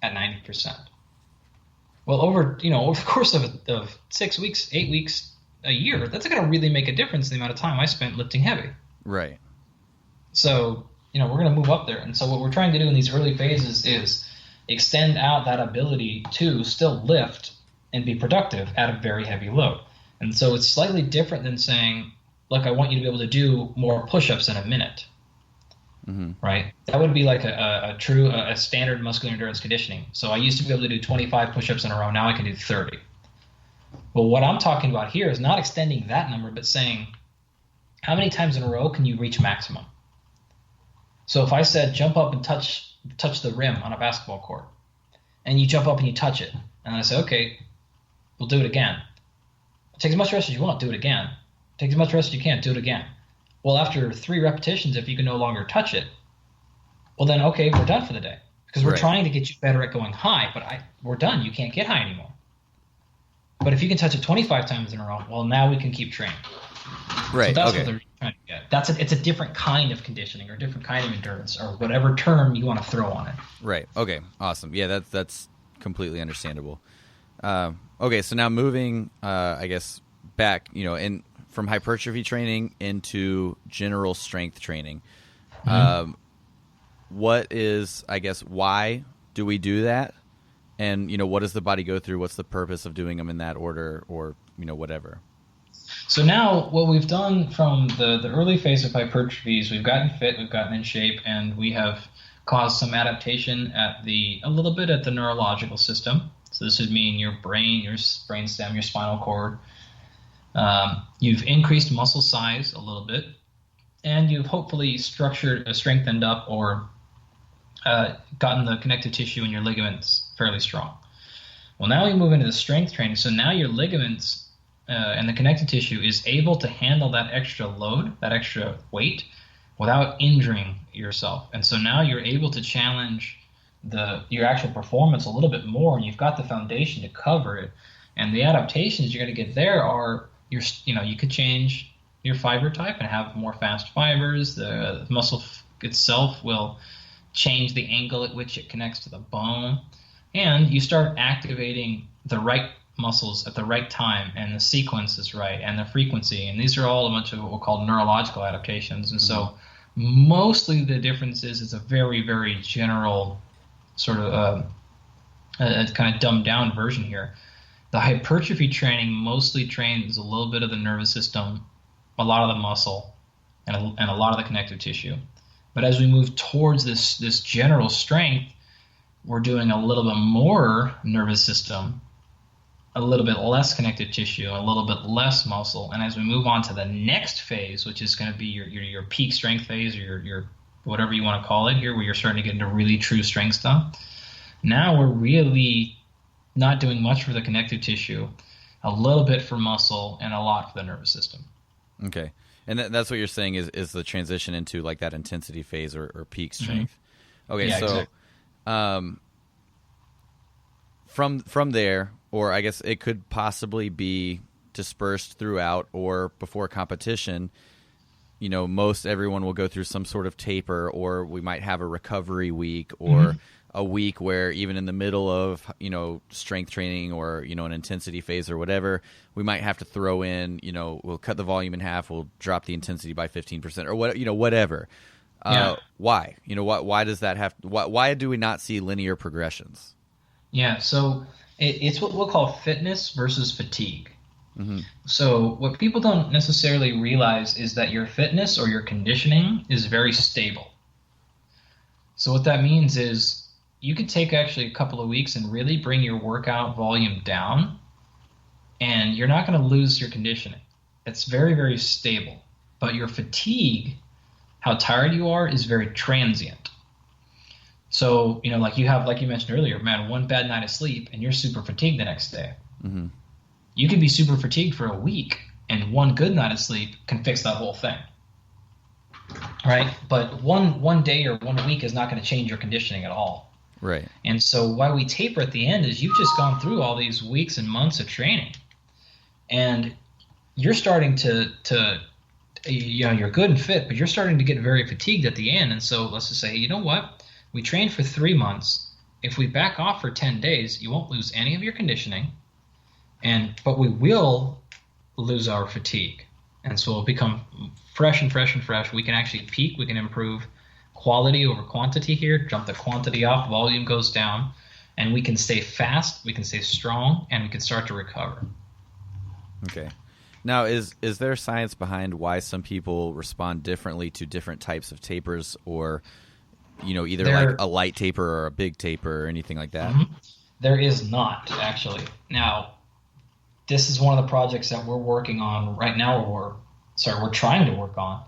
at 90%. Well, over the course of 6 weeks, 8 weeks, a year, that's going to really make a difference in the amount of time I spent lifting heavy. Right. So, we're going to move up there. And so what we're trying to do in these early phases is extend out that ability to still lift and be productive at a very heavy load. And so it's slightly different than saying, look, I want you to be able to do more push-ups in a minute. Mm-hmm. Right? That would be like a true standard muscular endurance conditioning. So I used to be able to do 25 push-ups in a row. Now I can do 30. Well, what I'm talking about here is not extending that number, but saying how many times in a row can you reach maximum? So if I said jump up and touch the rim on a basketball court, and you jump up and you touch it, and I say, okay, we'll do it again. Take as much rest as you want, do it again. Take as much rest as you can, do it again. Well, after 3 repetitions, if you can no longer touch it, well then, okay, we're done for the day. Because we're trying to get you better at going high, but we're done. You can't get high anymore. But if you can touch it 25 times in a row, well, now we can keep training. Right. So that's what they're trying to get. It's a different kind of conditioning or a different kind of endurance or whatever term you want to throw on it. Right. Okay. Awesome. Yeah, that's completely understandable. Okay, so now moving, I guess, back, from hypertrophy training into general strength training. Mm-hmm. What is, I guess, why do we do that? And, what does the body go through? What's the purpose of doing them in that order or, whatever? So now what we've done from the early phase of hypertrophy is we've gotten fit, we've gotten in shape, and we have caused some adaptation a little bit at the neurological system. So this would mean your brain, your brainstem, your spinal cord. You've increased muscle size a little bit, and you've hopefully strengthened up or gotten the connective tissue in your ligaments fairly strong. Well, now we move into the strength training. So now your ligaments and the connective tissue is able to handle that extra load, that extra weight, without injuring yourself. And so now you're able to challenge your actual performance a little bit more, and you've got the foundation to cover it. And the adaptations you're going to get there are you could change your fiber type and have more fast fibers. The muscle itself will change the angle at which it connects to the bone, and you start activating the right muscles at the right time, and the sequence is right, and the frequency, and these are all a bunch of what we'll call neurological adaptations. And so mostly the difference is it's a very, very general sort of a kind of dumbed down version here. The hypertrophy training mostly trains a little bit of the nervous system, a lot of the muscle, and a lot of the connective tissue. But as we move towards this general strength, we're doing a little bit more nervous system, a little bit less connective tissue, a little bit less muscle. And as we move on to the next phase, which is going to be your peak strength phase, or your whatever you want to call it here, where you're starting to get into really true strength stuff, now we're really not doing much for the connective tissue, a little bit for muscle, and a lot for the nervous system. Okay. And that's what you're saying is the transition into like that intensity phase or peak strength. Mm-hmm. Okay, yeah, so exactly. From there, or I guess it could possibly be dispersed throughout or before competition, most everyone will go through some sort of taper, or we might have a recovery week, or a week where even in the middle of, strength training or, an intensity phase or whatever, we might have to throw in, we'll cut the volume in half, we'll drop the intensity by 15% or what, whatever. Why? Why does that have, why do we not see linear progressions? Yeah. So it's what we'll call fitness versus fatigue. Mm-hmm. So what people don't necessarily realize is that your fitness or your conditioning is very stable. So what that means is you could take actually a couple of weeks and really bring your workout volume down, and you're not going to lose your conditioning. It's very, very stable. But your fatigue, how tired you are, is very transient. So, like you mentioned earlier, man, one bad night of sleep and you're super fatigued the next day. Mm-hmm. You can be super fatigued for a week, and one good night of sleep can fix that whole thing. Right? But one day or 1 week is not going to change your conditioning at all. Right. And so why we taper at the end is you've just gone through all these weeks and months of training, and you're starting to you're good and fit, but you're starting to get very fatigued at the end. And so let's just say, you know what? We trained for 3 months. if we back off for 10 days, you won't lose any of your conditioning, but we will lose our fatigue. And so it'll become fresh and fresh and fresh. We can actually peak. We can improve quality over quantity here, jump the quantity up, volume goes down, and we can stay fast, we can stay strong, and we can start to recover. Okay. Now, is there science behind why some people respond differently to different types of tapers, or either like a light taper or a big taper or anything like that? Mm-hmm. There is not, actually. Now, this is one of the projects that we're working on right now, we're trying to work on,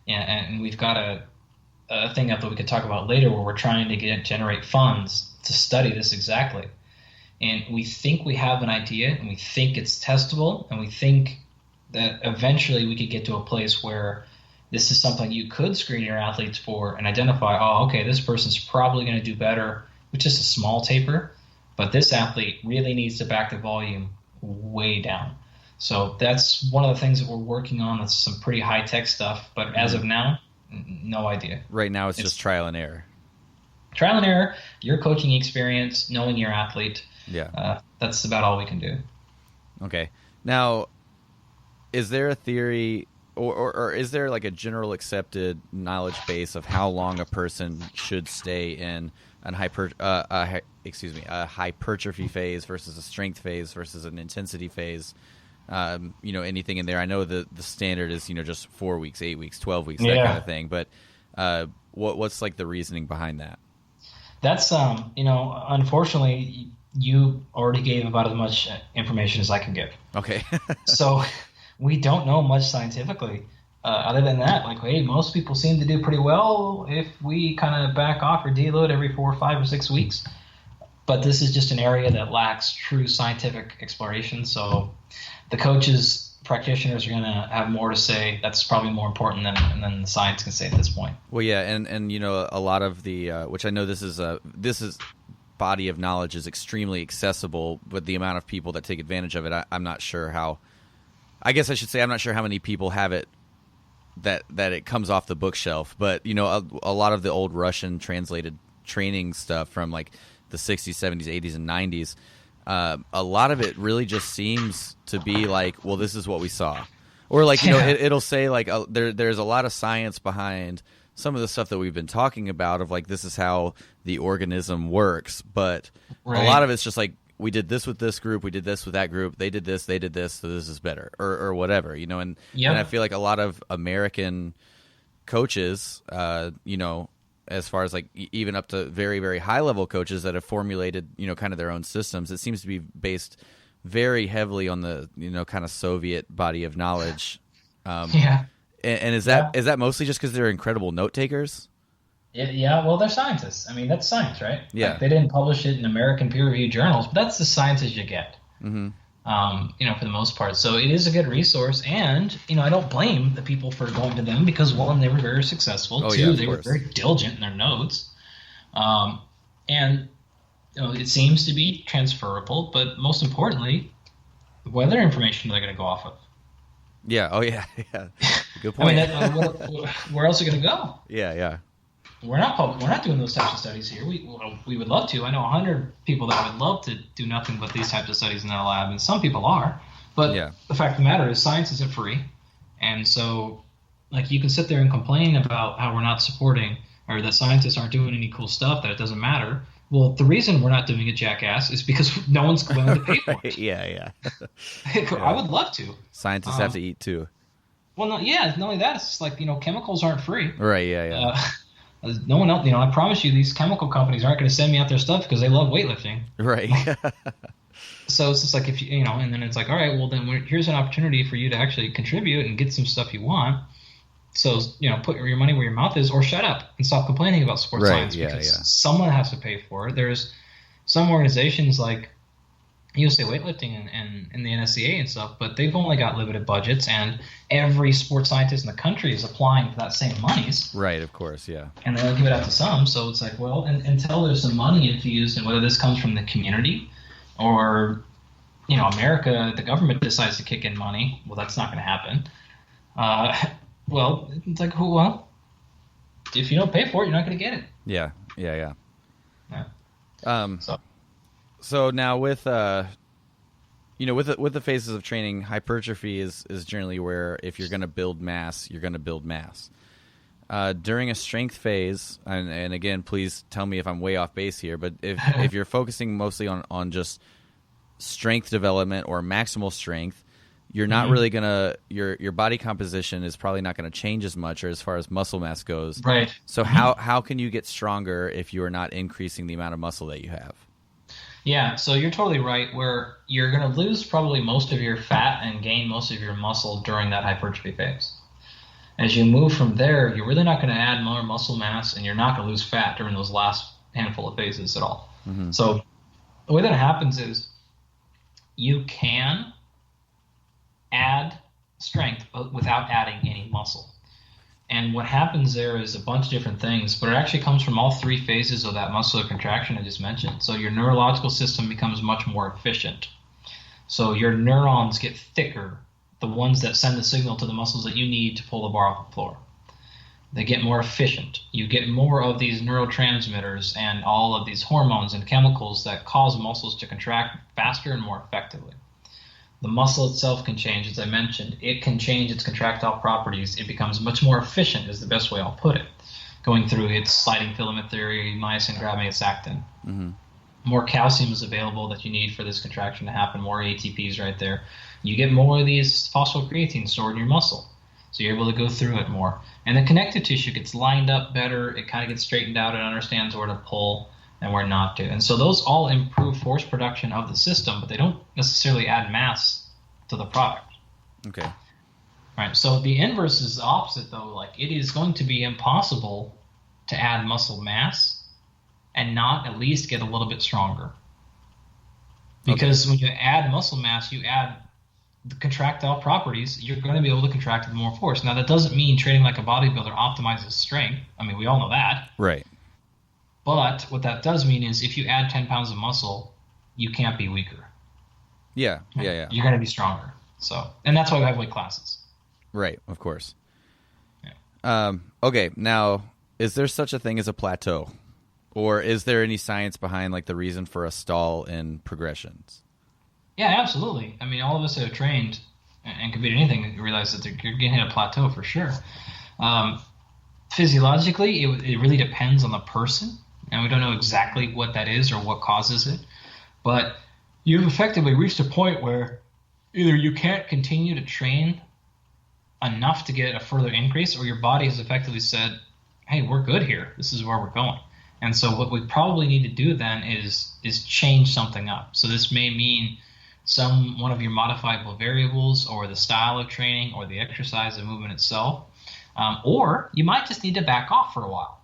and we've got a thing up that we could talk about later where we're trying to generate funds to study this exactly. And we think we have an idea, and we think it's testable, and we think that eventually we could get to a place where this is something you could screen your athletes for and identify, oh, okay, this person's probably going to do better with just a small taper, but this athlete really needs to back the volume way down. So that's one of the things that we're working on. That's some pretty high-tech stuff, but as of now, no idea. Right now it's just trial and error. Trial and error, your coaching experience, knowing your athlete. Yeah. That's about all we can do. Okay. Now, is there a theory or is there like a general accepted knowledge base of how long a person should stay in a hypertrophy phase versus a strength phase versus an intensity phase? Anything in there? I know the standard is, just 4 weeks, 8 weeks, 12 weeks, that kind of thing. But what's like the reasoning behind that? That's, unfortunately, you already gave about as much information as I can give. Okay. So we don't know much scientifically. Other than that, like, hey, most people seem to do pretty well if we kind of back off or deload every 4 or 5 or 6 weeks. But this is just an area that lacks true scientific exploration. So the coaches, practitioners are going to have more to say. That's probably more important than the science can say at this point. Well, yeah, and a lot of the which I know this is body of knowledge is extremely accessible, but the amount of people that take advantage of it, I'm not sure how. I guess I should say I'm not sure how many people have it that it comes off the bookshelf. But a lot of the old Russian translated training stuff from like the 60s, 70s, 80s, and 90s. A lot of it really just seems to be like, well, this is what we saw, or like it'll say like there's a lot of science behind some of the stuff that we've been talking about of like this is how the organism works, but a lot of it's just like we did this with this group, we did this with that group, they did this, so this is better, or whatever, and I feel like a lot of American coaches, as far as like even up to very, very high level coaches that have formulated, kind of their own systems, it seems to be based very heavily on the, kind of Soviet body of knowledge. And is that mostly just because they're incredible note takers? Yeah, well, they're scientists. I mean, that's science, right? Yeah. Like, they didn't publish it in American peer-reviewed journals, but that's the science as you get. Mm-hmm. For the most part. So it is a good resource, and I don't blame the people for going to them because, one, they were very successful. Two, they were very diligent in their notes, and it seems to be transferable. But most importantly, what other information are they going to go off of? Yeah. Oh yeah. Yeah. Good point. I mean, where else are they going to go? Yeah. We're not doing those types of studies here. We would love to. I know 100 people that would love to do nothing but these types of studies in their lab, and some people are. But the fact of the matter is, science isn't free, and so like you can sit there and complain about how we're not supporting or that scientists aren't doing any cool stuff, that it doesn't matter. Well, the reason we're not doing it, jackass, is because no one's willing to pay for it. Yeah. I would love to. Scientists have to eat too. Well, not only that, it's just like chemicals aren't free. Right. Yeah. No one else, I promise you, these chemical companies aren't going to send me out their stuff because they love weightlifting. Right. So it's just like if and then it's like, all right, well then here's an opportunity for you to actually contribute and get some stuff you want. So put your money where your mouth is, or shut up and stop complaining about sports science because someone has to pay for it. There's some organizations like USA Weightlifting and the NSCA and stuff, but they've only got limited budgets, and every sports scientist in the country is applying for that same monies. Right, of course, yeah. And they'll give it out to some, so it's like, well, until there's some money infused, and whether this comes from the community or, America, the government decides to kick in money, well, that's not going to happen. Well, it's like, well, if you don't pay for it, you're not going to get it. Yeah. So now with with the phases of training, hypertrophy is generally where if you're going to build mass, you're going to build mass. During a strength phase, and again, please tell me if I'm way off base here, but if you're focusing mostly on just strength development or maximal strength, you're not really going to your body composition is probably not going to change as much, or as far as muscle mass goes. Right. So how can you get stronger if you are not increasing the amount of muscle that you have? Yeah, so you're totally right, where you're going to lose probably most of your fat and gain most of your muscle during that hypertrophy phase. As you move from there, you're really not going to add more muscle mass, and you're not going to lose fat during those last handful of phases at all. So the way that happens is you can add strength without adding any muscle. And what happens there is a bunch of different things, but it actually comes from all three phases of that muscular contraction I just mentioned. So your neurological system becomes much more efficient. So your neurons get thicker, the ones that send the signal to the muscles that you need to pull the bar off the floor. They get more efficient. You get more of these neurotransmitters and all of these hormones and chemicals that cause muscles to contract faster and more effectively. The muscle itself can change, as I mentioned. It can change its contractile properties. It becomes much more efficient, is the best way I'll put it, going through its sliding filament theory, myosin grabbing its actin. More calcium is available that you need for this contraction to happen, more ATPs right there. You get more of these phosphocreatine stored in your muscle, so you're able to go through it more. And the connective tissue gets lined up better. It kind of gets straightened out. It understands where to pull and where not to. And so those all improve force production of the system, but they don't necessarily add mass to the product. Okay. Right. So the inverse is the opposite, though. Like, it is going to be impossible to add muscle mass and not at least get a little bit stronger. Because when you add muscle mass, you add the contractile properties, you're going to be able to contract with more force. Now, that doesn't mean training like a bodybuilder optimizes strength. I mean, we all know that. Right. But what that does mean is if you add 10 pounds of muscle, you can't be weaker. Yeah. You're going to be stronger. So, and that's why we have weight classes. Right, of course. Yeah. Okay, now, is there such a thing as a plateau? Or is there any science behind like the reason for a stall in progressions? Yeah, absolutely. I mean, all of us that have trained and competed anything realize that you're going to hit a plateau for sure. Physiologically, it really depends on the person, and we don't know exactly what that is or what causes it. But you've effectively reached a point where either you can't continue to train enough to get a further increase, or your body has effectively said, hey, we're good here. This is where we're going. And so what we probably need to do then is change something up. So this may mean one of your modifiable variables, or the style of training, or the exercise and movement itself. Or you might just need to back off for a while.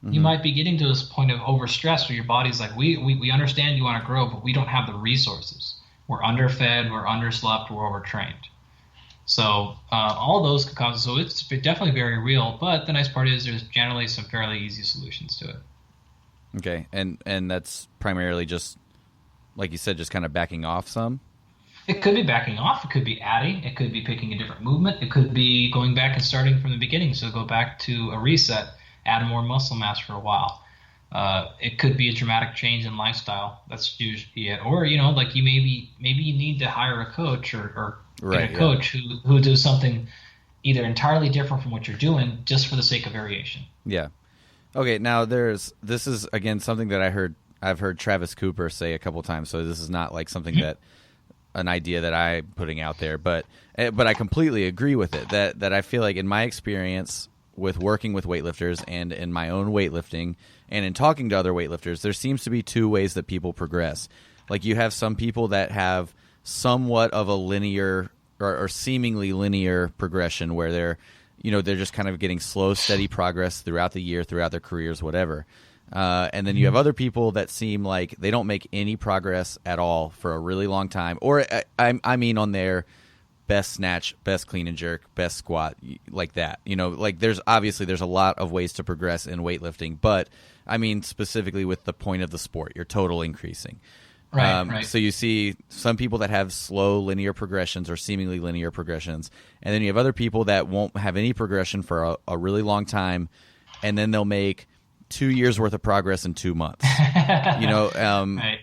You might be getting to this point of overstress where your body's like, we understand you want to grow, but we don't have the resources. We're underfed, we're underslept, we're overtrained. So all those could cause, so it's definitely very real, but the nice part is there's generally some fairly easy solutions to it. Okay, and that's primarily just, like you said, just kind of backing off some? It could be backing off, it could be adding, it could be picking a different movement, it could be going back and starting from the beginning, so go back to a reset, add more muscle mass for a while. It could be a dramatic change in lifestyle. That's usually it. Or, like you maybe you need to hire a coach or get a coach who does something either entirely different from what you're doing just for the sake of variation. Yeah. Okay, now this is again something that I've heard Travis Cooper say a couple times, so this is not like something that an idea that I'm putting out there, but I completely agree with it. That I feel like in my experience with working with weightlifters and in my own weightlifting and in talking to other weightlifters, there seems to be two ways that people progress. Like you have some people that have somewhat of a linear or seemingly linear progression where they're just kind of getting slow, steady progress throughout the year, throughout their careers, whatever. And then you have other people that seem like they don't make any progress at all for a really long time. Or I mean on their best snatch, best clean and jerk, best squat, like that. Like there's a lot of ways to progress in weightlifting, but I mean specifically with the point of the sport, your total increasing. Right. So you see some people that have slow linear progressions or seemingly linear progressions, and then you have other people that won't have any progression for a really long time, and then they'll make 2 years worth of progress in 2 months. Right.